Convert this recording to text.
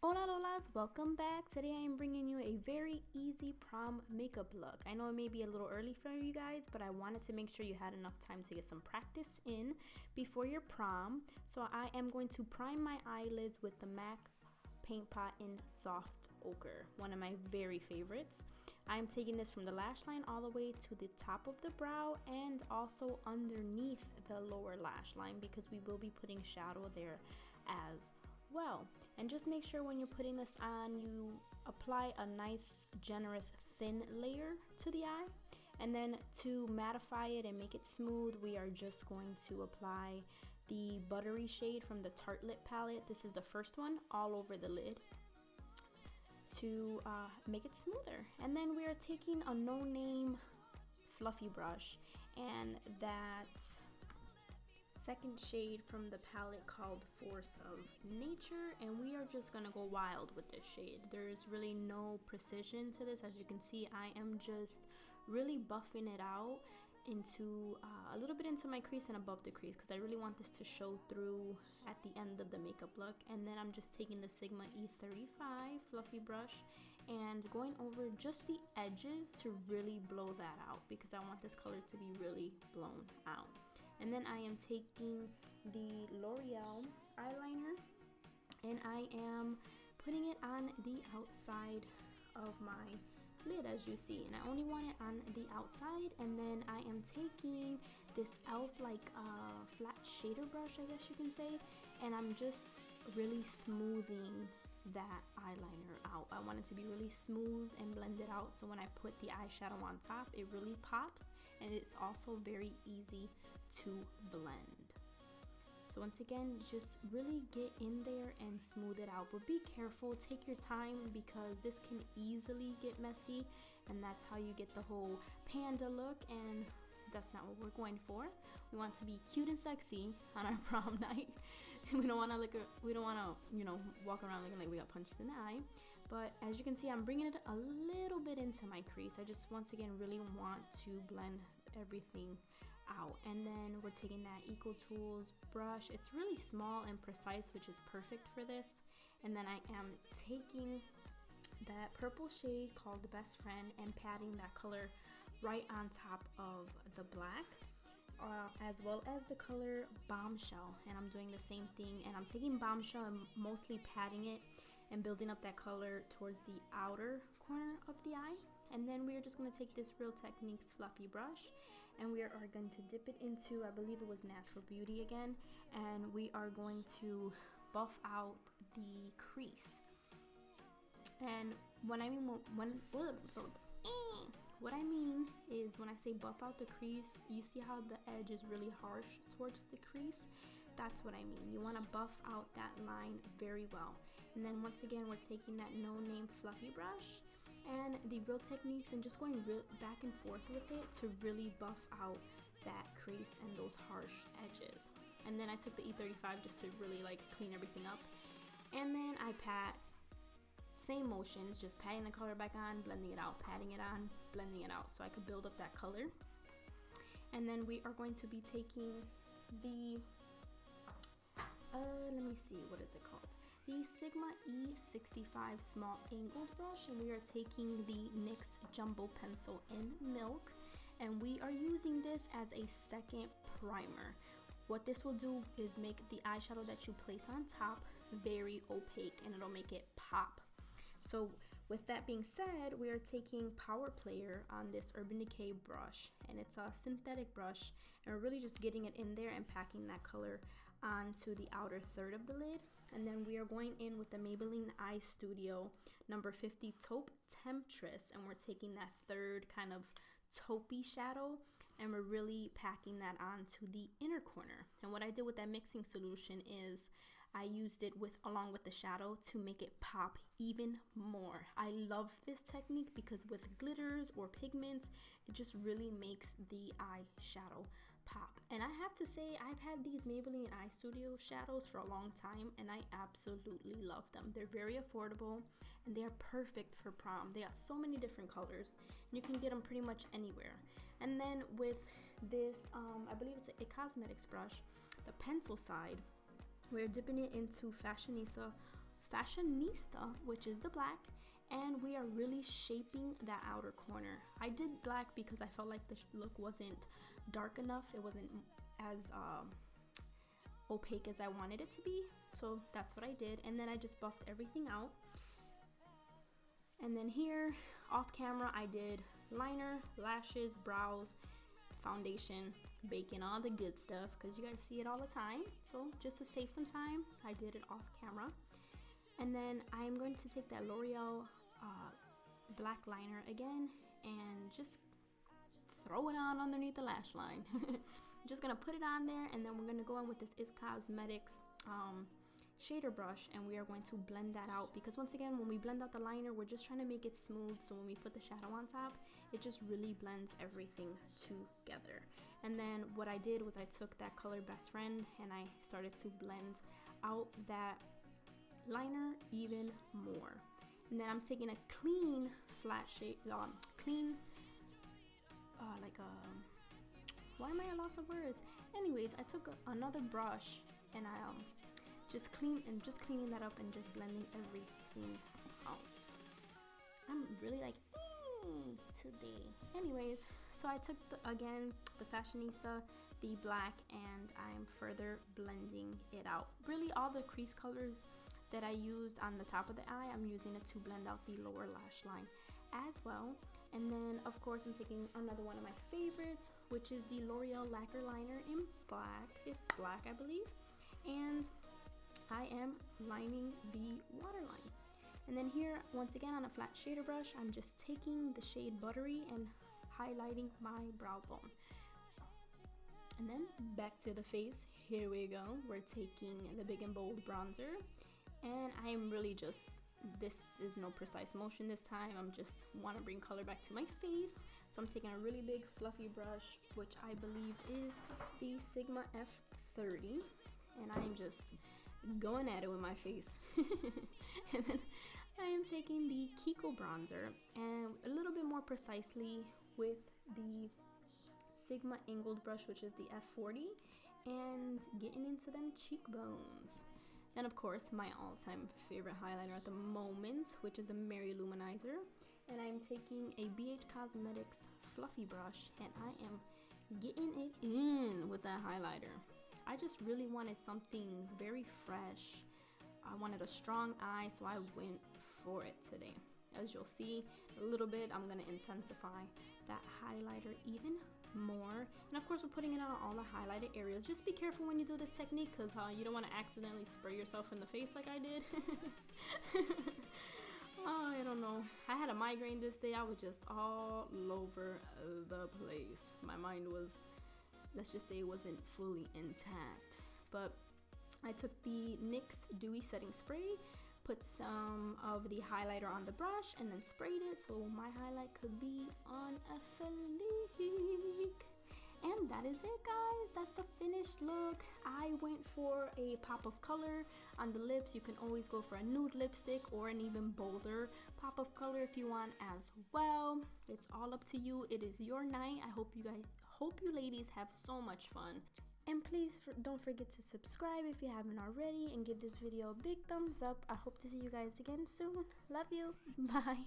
Hola lolas, welcome back. Today I am bringing you a very easy prom makeup look. I know it may be a little early for you guys, but I wanted to make sure you had enough time to get some practice in before your prom. So I am going to prime my eyelids with the MAC Paint Pot in Soft Ochre, one of my very favorites. I'm taking this from the lash line all the way to the top of the brow and also underneath the lower lash line because we will be putting shadow there as well. And just make sure when you're putting this on, you apply a nice, generous, thin layer to the eye. And then to mattify it and make it smooth, we are just going to apply the buttery shade from the Tartelette palette. This is the first one, all over the lid to make it smoother. And then we are taking a no-name fluffy brush and that second shade from the palette called Force of Nature, and we are just gonna go wild with this shade. There's really no precision to this. As you can see, I am just really buffing it out into a little bit into my crease and above the crease because I really want this to show through at the end of the makeup look. And then I'm just taking the Sigma E35 fluffy brush and going over just the edges to really blow that out because I want this color to be really blown out. And then I am taking the L'Oreal eyeliner and I am putting it on the outside of my lid, as you see, and I only want it on the outside. And then I am taking this e.l.f. like flat shader brush, I guess you can say, and I'm just really smoothing that eyeliner out. I want it to be really smooth and blended out, so when I put the eyeshadow on top, it really pops, and it's also very easy to blend. So once again, just really get in there and smooth it out, but be careful, take your time because this can easily get messy, and that's how you get the whole panda look, and that's not what we're going for. We want to be cute and sexy on our prom night. We don't want to walk around looking like we got punched in the eye. But as you can see, I'm bringing it a little bit into my crease. I just once again really want to blend everything out. And then we're taking that Eco Tools brush. It's really small and precise, which is perfect for this. And then I am taking that purple shade called Best Friend and patting that color right on top of the black, as well as the color Bombshell. And I'm doing the same thing, and I'm taking Bombshell and mostly patting it and building up that color towards the outer corner of the eye. And then we are just going to take this Real Techniques fluffy brush and we are going to dip it into, I believe it was Natural Beauty again, and we are going to buff out the crease. And what I mean is when I say buff out the crease, you see how the edge is really harsh towards the crease? That's what I mean. You want to buff out that line very well. And then once again, we're taking that no-name fluffy brush and the Real Techniques and just going back and forth with it to really buff out that crease and those harsh edges. And then I took the E35 just to really like clean everything up. And then I pat, same motions, just patting the color back on, blending it out, patting it on, blending it out so I could build up that color. And then we are going to be taking the let me see, what is it called? The Sigma E65 small angled brush, and we are taking the NYX Jumbo Pencil in Milk, and we are using this as a second primer. What this will do is make the eyeshadow that you place on top very opaque, and it'll make it pop. So with that being said, we are taking Power Player on this Urban Decay brush, and it's a synthetic brush, and we're really just getting it in there and packing that color onto the outer third of the lid. And then we are going in with the Maybelline Eye Studio number 50 Taupe Temptress, and we're taking that third kind of taupey shadow and we're really packing that onto the inner corner. And what I did with that mixing solution is I used it along with the shadow to make it pop even more. I love this technique because with glitters or pigments, it just really makes the eyeshadow pop. And I have to say, I've had these Maybelline Eye Studio shadows for a long time and I absolutely love them. They're very affordable and they are perfect for prom. They got so many different colors and you can get them pretty much anywhere. And then with this, I believe it's a cosmetics brush, the pencil side, we're dipping it into Fashionista Fashionista, which is the black, and we are really shaping that outer corner. I did black because I felt like the look wasn't dark enough. It wasn't as opaque as I wanted it to be, so that's what I did. And then I just buffed everything out. And then here off camera I did liner, lashes, brows, foundation, baking, all the good stuff, because you guys see it all the time. So just to save some time, I did it off camera. And then I'm going to take that L'Oreal black liner again and just throw it on underneath the lash line. I'm just gonna put it on there, and then we're gonna go in with this Is Cosmetics shader brush, and we are going to blend that out, because once again, when we blend out the liner, we're just trying to make it smooth, so when we put the shadow on top, it just really blends everything together. And then what I did was I took that color Best Friend and I started to blend out that liner even more. And then I'm taking a clean flat shade, why am I a loss of words? Anyways, I took another brush and I just cleaning that up and just blending everything out. I'm really like today. Anyways, so I took again the Fashionista, the black, and I'm further blending it out. Really, all the crease colors that I used on the top of the eye, I'm using it to blend out the lower lash line as well. And then of course I'm taking another one of my favorites, which is the L'Oreal lacquer liner in black. It's black, I believe, and I am lining the waterline. And then here, once again, on a flat shader brush, I'm just taking the shade Buttery and highlighting my brow bone. And then back to the face, here we go. We're taking the Big and Bold bronzer, and I'm really just, this is no precise motion this time. I'm just want to bring color back to my face. So I'm taking a really big fluffy brush, which I believe is the Sigma F30, and I'm just going at it with my face. And then I am taking the Kiko bronzer, and a little bit more precisely with the Sigma angled brush, which is the F40, and getting into them cheekbones. And of course, my all-time favorite highlighter at the moment, which is the Mary Luminizer. And I'm taking a BH Cosmetics fluffy brush, and I am getting it in with that highlighter. I just really wanted something very fresh. I wanted a strong eye, so I went for it today. As you'll see a little bit, I'm gonna intensify that highlighter even more. And of course, we're putting it on all the highlighted areas. Just be careful when you do this technique, because you don't want to accidentally spray yourself in the face like I did. Oh, I don't know. I had a migraine this day. I was just all over the place. My mind was, let's just say, it wasn't fully intact. But I took the NYX Dewy Setting Spray, put some of the highlighter on the brush, and then sprayed it so my highlight could be on a fleek. And that is it, guys. That's the finished look. I went for a pop of color on the lips. You can always go for a nude lipstick or an even bolder pop of color if you want as well. It's all up to you. It is your night. I hope you ladies have so much fun. And please don't forget to subscribe if you haven't already, and give this video a big thumbs up. I hope to see you guys again soon. Love you. Bye.